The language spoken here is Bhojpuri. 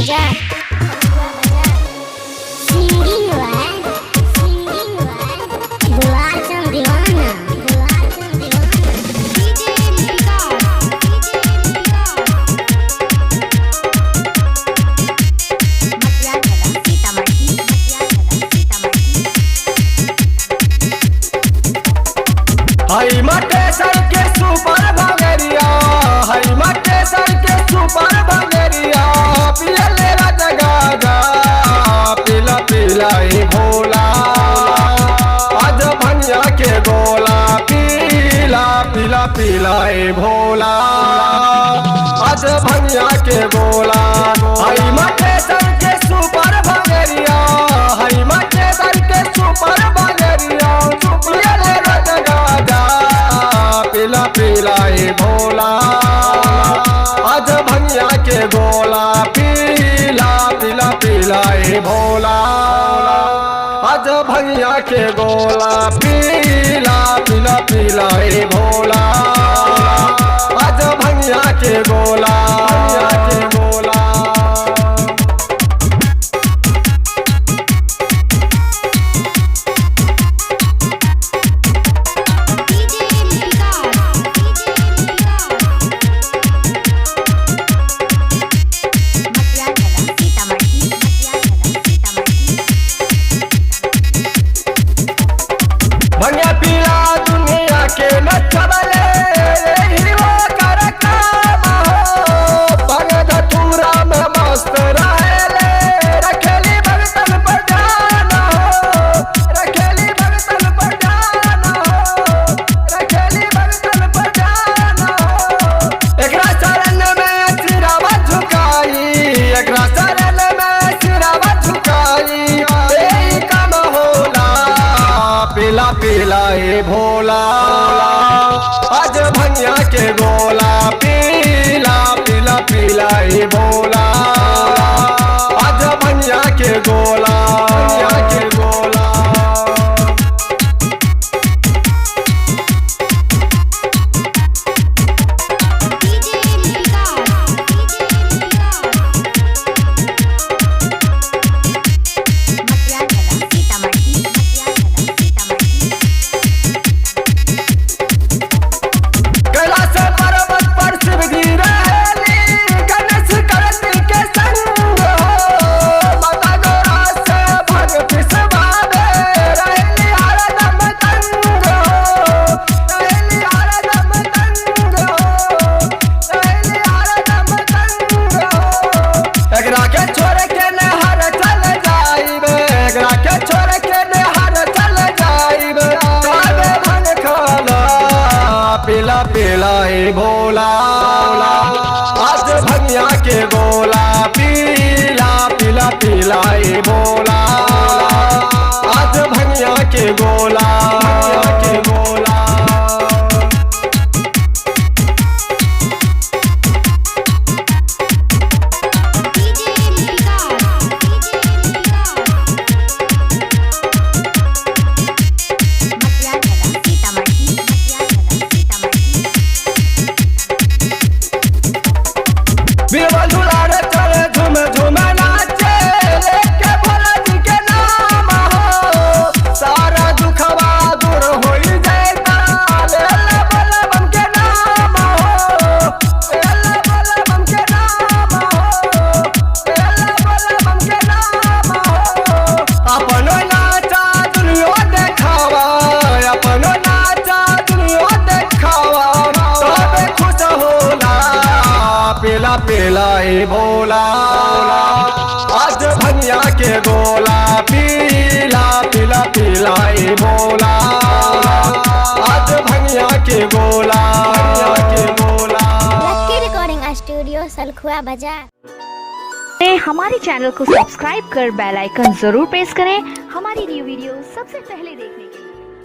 बाजार हई मटे सर के सुपर भंगेरिया, हई मटे सर के सुपर भंगेरिया, पियले राजगाजा पीला पीला ही भोला, आज भनिया के गोला पीला पीला पीला ही भोला, आज भनिया के गोला। हई मटे सर के सुपर भंगेरिया, हई मटे सर के सुपर भंगेरिया, पियले राजगाजा पीला पीला ही भोला, आज भनिया के गोला पीला पीला पीला ही भोला, आज भनिया के गोला पीला पीला पीला ही भोला, आज भनिया के गोला भनिया के गोला। भंगिया पीला दुनिया के नचबले हीरो कर काम हो, भंग धतूरा में मस्त रहेले, रखेली भगतन पर ध्यान हो, रखेली भगतन पर ध्यान हो, रखेली भगतन पर ध्यान हो। एकरा शरण में सिरावा झुकाई, एकरा शरण में सिरावा झुकाई, यही काम होला पीला पीला हे भोला, आज भनिया के गोला पीला पीला पीला हे भोला, आज भनिया के गोला भनिया के गोला। कैलाश पर्वत पर शिव जी रहेली, गणेश कार्तिक के संग हो, माता गौरा से भंग पिसवावे, रहेली हरदम तंग हो, रहेली हरदम तंग हो, रहेली हरदम तंग हो। एकरा के छोड़ के नहर चल जाइबे, एकरा के छोड़ के नहर चल जाइबे, काबे भंग खाना पीला पीला ही भोला, आज भनिया के गोला पीला पीला पीला ही भोला, आज भनिया के गोला भनिया के गोला। बीरबल दुलार चल झूम झूम नाचे, लेके भोला जी के नाम हो, सारा दुखवा दूर होई जाता, लेला भोला बम के नाम हो, लेला भोला बम के नाम हो, लेला भोला बम के नाम हो। अपनो नाचा दुनिया देखावा, अपनो नाचा दुनिया देखावा, तबे खुश होला पीला पीला ही भोला, आज भनिया के गोला पीला पीला पीला ही भोला, आज भनिया के गोला भनिया के गोला। लक्की रिकॉर्डिंग स्टूडियो सलखुआ बाजार। हमारे चैनल को सब्सक्राइब कर बेल आइकन जरूर प्रेस करें हमारी न्यू वीडियो सबसे पहले देखने के लिए।